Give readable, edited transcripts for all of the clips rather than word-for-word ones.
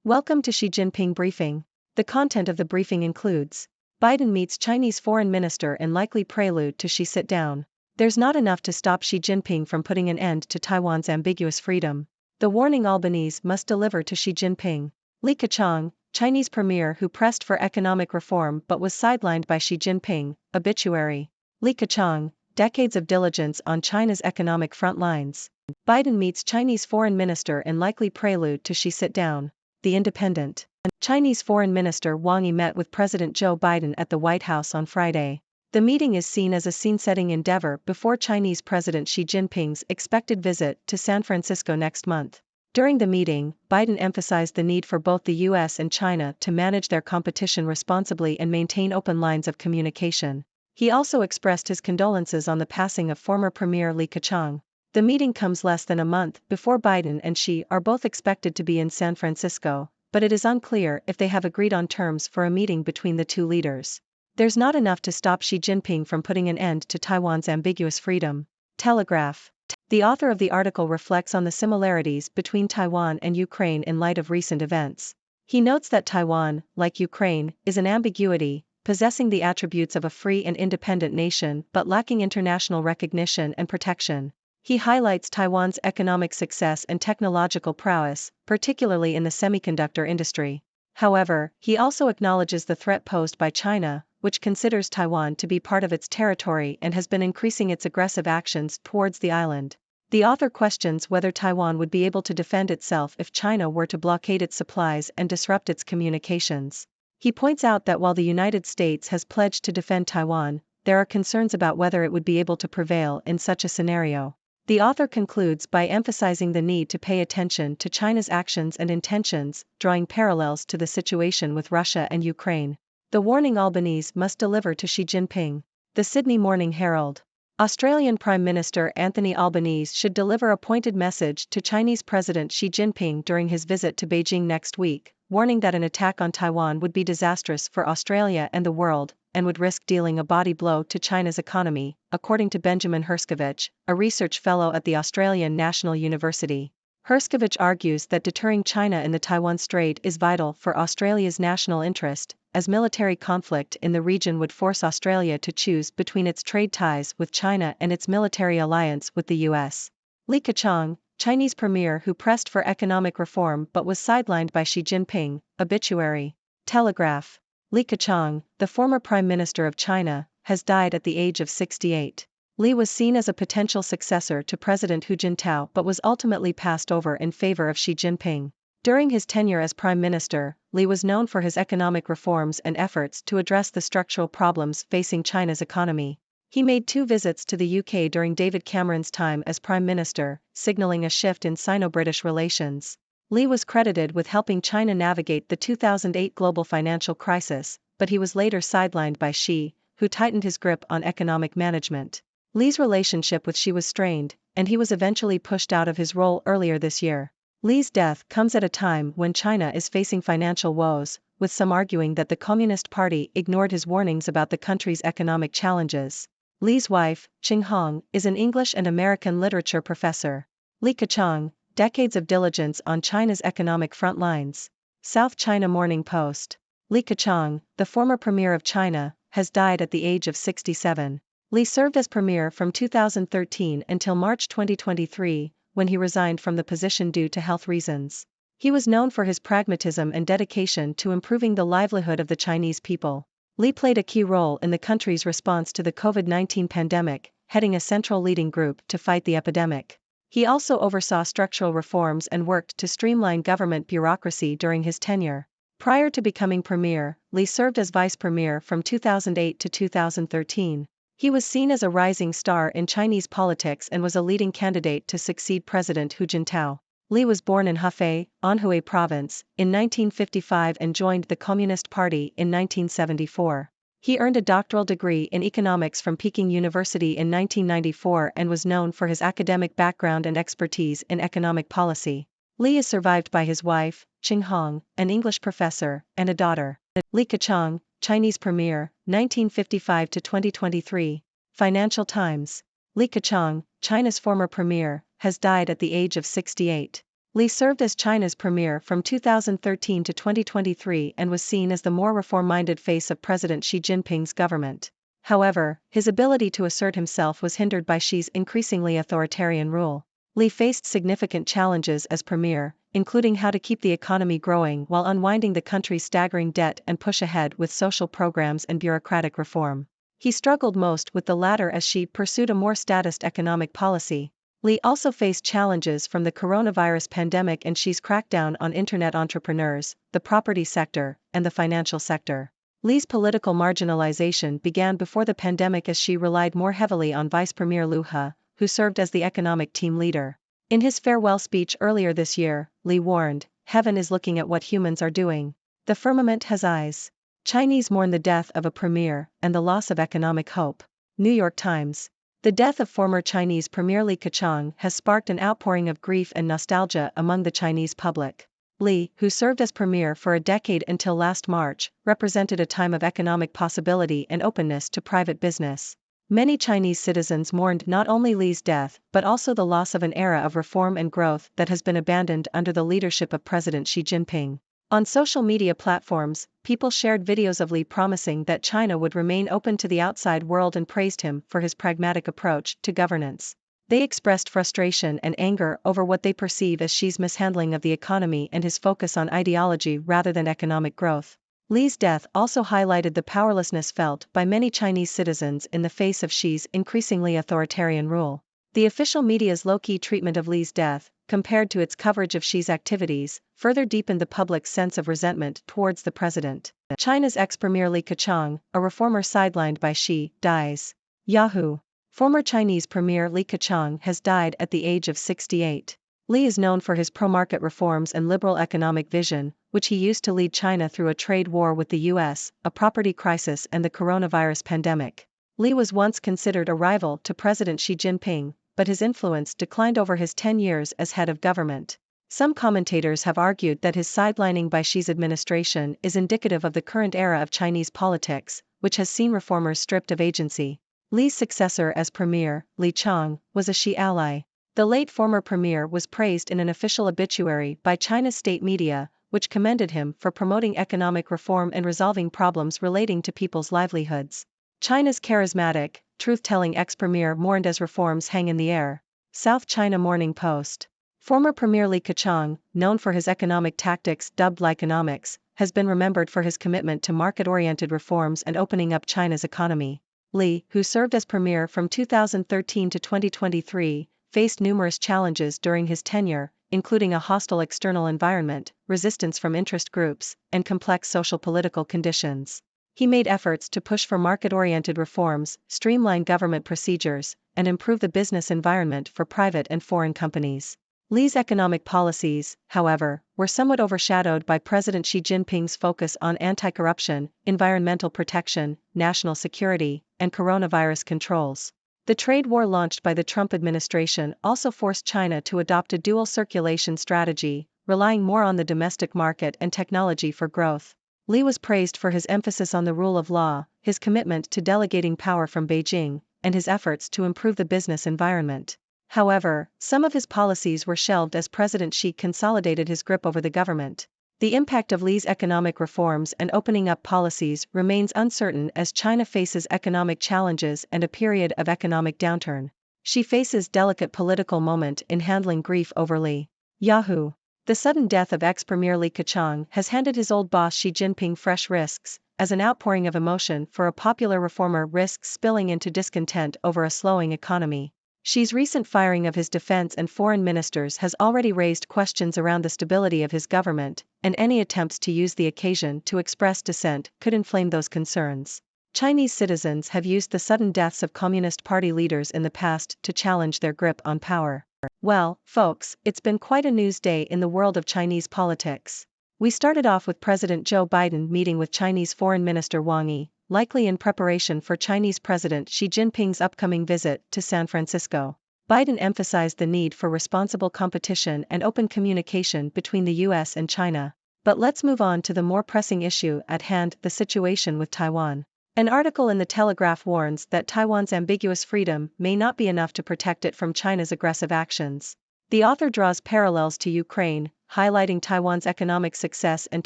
Welcome to Xi Jinping briefing. The content of the briefing includes: Biden meets Chinese foreign minister in likely prelude to Xi sit down. There's not enough to stop Xi Jinping from putting an end to Taiwan's ambiguous freedom. The warning Albanese must deliver to Xi Jinping. Li Keqiang, Chinese premier who pressed for economic reform but was sidelined by Xi Jinping, obituary. Li Keqiang, decades of diligence on China's economic front lines. Biden meets Chinese foreign minister in likely prelude to Xi sit down. The Independent. Chinese Foreign Minister Wang Yi met with President Joe Biden at the White House on Friday. The meeting is seen as a scene-setting endeavor before Chinese President Xi Jinping's expected visit to San Francisco next month. During the meeting, Biden emphasized the need for both the U.S. and China to manage their competition responsibly and maintain open lines of communication. He also expressed his condolences on the passing of former Premier Li Keqiang. The meeting comes less than a month before Biden and Xi are both expected to be in San Francisco, but it is unclear if they have agreed on terms for a meeting between the two leaders. There's not enough to stop Xi Jinping from putting an end to Taiwan's ambiguous freedom. Telegraph. The author of the article reflects on the similarities between Taiwan and Ukraine in light of recent events. He notes that Taiwan, like Ukraine, is an ambiguity, possessing the attributes of a free and independent nation but lacking international recognition and protection. He highlights Taiwan's economic success and technological prowess, particularly in the semiconductor industry. However, he also acknowledges the threat posed by China, which considers Taiwan to be part of its territory and has been increasing its aggressive actions towards the island. The author questions whether Taiwan would be able to defend itself if China were to blockade its supplies and disrupt its communications. He points out that while the United States has pledged to defend Taiwan, there are concerns about whether it would be able to prevail in such a scenario. The author concludes by emphasizing the need to pay attention to China's actions and intentions, drawing parallels to the situation with Russia and Ukraine. The warning Albanese must deliver to Xi Jinping. The Sydney Morning Herald. Australian Prime Minister Anthony Albanese should deliver a pointed message to Chinese President Xi Jinping during his visit to Beijing next week, warning that an attack on Taiwan would be disastrous for Australia and the world, and would risk dealing a body blow to China's economy, according to Benjamin Herskovich, a research fellow at the Australian National University. Herskovich argues that deterring China in the Taiwan Strait is vital for Australia's national interest, as military conflict in the region would force Australia to choose between its trade ties with China and its military alliance with the US. Li Keqiang, Chinese premier who pressed for economic reform but was sidelined by Xi Jinping, obituary. Telegraph. Li Keqiang, the former Prime Minister of China, has died at the age of 68. Li was seen as a potential successor to President Hu Jintao but was ultimately passed over in favor of Xi Jinping. During his tenure as Prime Minister, Li was known for his economic reforms and efforts to address the structural problems facing China's economy. He made 2 visits to the UK during David Cameron's time as Prime Minister, signaling a shift in Sino-British relations. Li was credited with helping China navigate the 2008 global financial crisis, but he was later sidelined by Xi, who tightened his grip on economic management. Li's relationship with Xi was strained, and he was eventually pushed out of his role earlier this year. Li's death comes at a time when China is facing financial woes, with some arguing that the Communist Party ignored his warnings about the country's economic challenges. Li's wife, Qing Hong, is an English and American literature professor. Li Keqiang, decades of diligence on China's economic front lines. South China Morning Post. Li Keqiang, the former premier of China, has died at the age of 67. Li served as premier from 2013 until March 2023, when he resigned from the position due to health reasons. He was known for his pragmatism and dedication to improving the livelihood of the Chinese people. Li played a key role in the country's response to the COVID-19 pandemic, heading a central leading group to fight the epidemic. He also oversaw structural reforms and worked to streamline government bureaucracy during his tenure. Prior to becoming premier, Li served as vice premier from 2008 to 2013. He was seen as a rising star in Chinese politics and was a leading candidate to succeed President Hu Jintao. Li was born in Hefei, Anhui Province, in 1955 and joined the Communist Party in 1974. He earned a doctoral degree in economics from Peking University in 1994 and was known for his academic background and expertise in economic policy. Li is survived by his wife, Qing Hong, an English professor, and a daughter. Li Keqiang, Chinese premier, 1955 to 2023. Financial Times. Li Keqiang, China's former premier, has died at the age of 68. Li served as China's premier from 2013 to 2023 and was seen as the more reform-minded face of President Xi Jinping's government. However, his ability to assert himself was hindered by Xi's increasingly authoritarian rule. Li faced significant challenges as premier, including how to keep the economy growing while unwinding the country's staggering debt and push ahead with social programs and bureaucratic reform. He struggled most with the latter as Xi pursued a more statist economic policy. Li also faced challenges from the coronavirus pandemic and Xi's crackdown on internet entrepreneurs, the property sector, and the financial sector. Li's political marginalization began before the pandemic as Xi relied more heavily on Vice Premier Liu He, who served as the economic team leader. In his farewell speech earlier this year, Li warned, "Heaven is looking at what humans are doing. The firmament has eyes." Chinese mourn the death of a premier and the loss of economic hope. New York Times. The death of former Chinese Premier Li Keqiang has sparked an outpouring of grief and nostalgia among the Chinese public. Li, who served as premier for a decade until last March, represented a time of economic possibility and openness to private business. Many Chinese citizens mourned not only Li's death but also the loss of an era of reform and growth that has been abandoned under the leadership of President Xi Jinping. On social media platforms, people shared videos of Li promising that China would remain open to the outside world and praised him for his pragmatic approach to governance. They expressed frustration and anger over what they perceive as Xi's mishandling of the economy and his focus on ideology rather than economic growth. Li's death also highlighted the powerlessness felt by many Chinese citizens in the face of Xi's increasingly authoritarian rule. The official media's low-key treatment of Li's death, compared to its coverage of Xi's activities, further deepened the public's sense of resentment towards the president. China's ex-premier Li Keqiang, a reformer sidelined by Xi, dies. Yahoo! Former Chinese Premier Li Keqiang has died at the age of 68. Li is known for his pro-market reforms and liberal economic vision, which he used to lead China through a trade war with the US, a property crisis and the coronavirus pandemic. Li was once considered a rival to President Xi Jinping, but his influence declined over his 10 years as head of government. Some commentators have argued that his sidelining by Xi's administration is indicative of the current era of Chinese politics, which has seen reformers stripped of agency. Li's successor as premier, Li Qiang, was a Xi ally. The late former premier was praised in an official obituary by China's state media, which commended him for promoting economic reform and resolving problems relating to people's livelihoods. China's charismatic, truth-telling ex-premier mourned as reforms hang in the air. South China Morning Post. Former Premier Li Keqiang, known for his economic tactics dubbed Likenomics, has been remembered for his commitment to market-oriented reforms and opening up China's economy. Li, who served as premier from 2013 to 2023, faced numerous challenges during his tenure, including a hostile external environment, resistance from interest groups, and complex social-political conditions. He made efforts to push for market-oriented reforms, streamline government procedures, and improve the business environment for private and foreign companies. Li's economic policies, however, were somewhat overshadowed by President Xi Jinping's focus on anti-corruption, environmental protection, national security, and coronavirus controls. The trade war launched by the Trump administration also forced China to adopt a dual circulation strategy, relying more on the domestic market and technology for growth. Li was praised for his emphasis on the rule of law, his commitment to delegating power from Beijing, and his efforts to improve the business environment. However, some of his policies were shelved as President Xi consolidated his grip over the government. The impact of Li's economic reforms and opening up policies remains uncertain as China faces economic challenges and a period of economic downturn. Xi faces delicate political moment in handling grief over Li. Yahoo! The sudden death of ex-premier Li Keqiang has handed his old boss Xi Jinping fresh risks, as an outpouring of emotion for a popular reformer risks spilling into discontent over a slowing economy. Xi's recent firing of his defense and foreign ministers has already raised questions around the stability of his government, and any attempts to use the occasion to express dissent could inflame those concerns. Chinese citizens have used the sudden deaths of Communist Party leaders in the past to challenge their grip on power. Well, folks, it's been quite a news day in the world of Chinese politics. We started off with President Joe Biden meeting with Chinese Foreign Minister Wang Yi, likely in preparation for Chinese President Xi Jinping's upcoming visit to San Francisco. Biden emphasized the need for responsible competition and open communication between the US and China. But let's move on to the more pressing issue at hand, the situation with Taiwan. An article in The Telegraph warns that Taiwan's ambiguous freedom may not be enough to protect it from China's aggressive actions. The author draws parallels to Ukraine, highlighting Taiwan's economic success and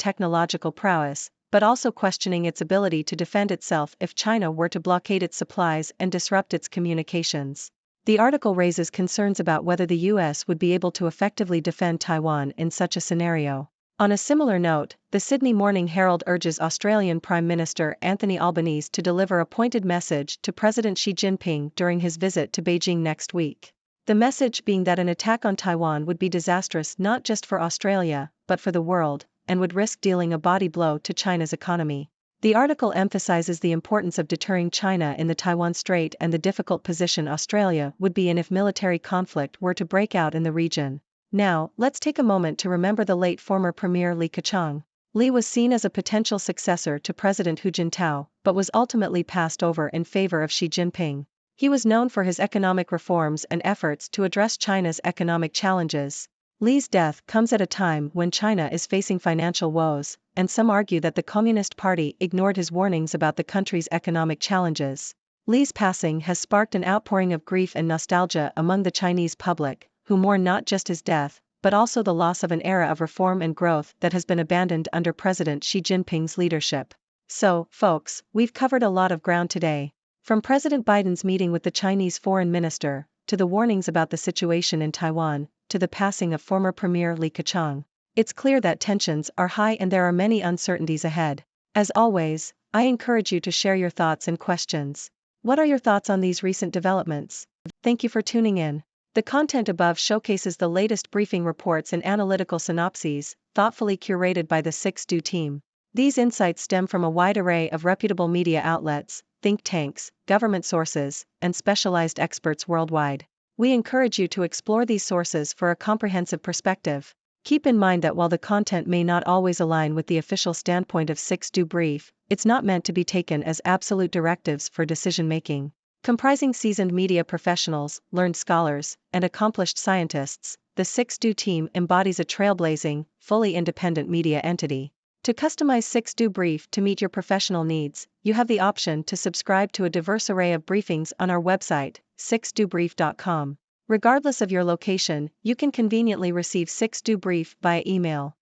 technological prowess, but also questioning its ability to defend itself if China were to blockade its supplies and disrupt its communications. The article raises concerns about whether the US would be able to effectively defend Taiwan in such a scenario. On a similar note, the Sydney Morning Herald urges Australian Prime Minister Anthony Albanese to deliver a pointed message to President Xi Jinping during his visit to Beijing next week. The message being that an attack on Taiwan would be disastrous not just for Australia, but for the world, and would risk dealing a body blow to China's economy. The article emphasizes the importance of deterring China in the Taiwan Strait and the difficult position Australia would be in if military conflict were to break out in the region. Now, let's take a moment to remember the late former Premier Li Keqiang. Li was seen as a potential successor to President Hu Jintao, but was ultimately passed over in favor of Xi Jinping. He was known for his economic reforms and efforts to address China's economic challenges. Li's death comes at a time when China is facing financial woes, and some argue that the Communist Party ignored his warnings about the country's economic challenges. Li's passing has sparked an outpouring of grief and nostalgia among the Chinese public, who mourn not just his death, but also the loss of an era of reform and growth that has been abandoned under President Xi Jinping's leadership. So, folks, we've covered a lot of ground today. From President Biden's meeting with the Chinese foreign minister, to the warnings about the situation in Taiwan, to the passing of former Premier Li Keqiang. It's clear that tensions are high and there are many uncertainties ahead. As always, I encourage you to share your thoughts and questions. What are your thoughts on these recent developments? Thank you for tuning in. The content above showcases the latest briefing reports and analytical synopses, thoughtfully curated by the 6Do team. These insights stem from a wide array of reputable media outlets, think tanks, government sources, and specialized experts worldwide. We encourage you to explore these sources for a comprehensive perspective. Keep in mind that while the content may not always align with the official standpoint of 6Do Brief, it's not meant to be taken as absolute directives for decision-making. Comprising seasoned media professionals, learned scholars, and accomplished scientists, the 6Do team embodies a trailblazing, fully independent media entity. To customize 6Do Brief to meet your professional needs, you have the option to subscribe to a diverse array of briefings on our website, 6dobrief.com. Regardless of your location, you can conveniently receive 6Do Brief via email.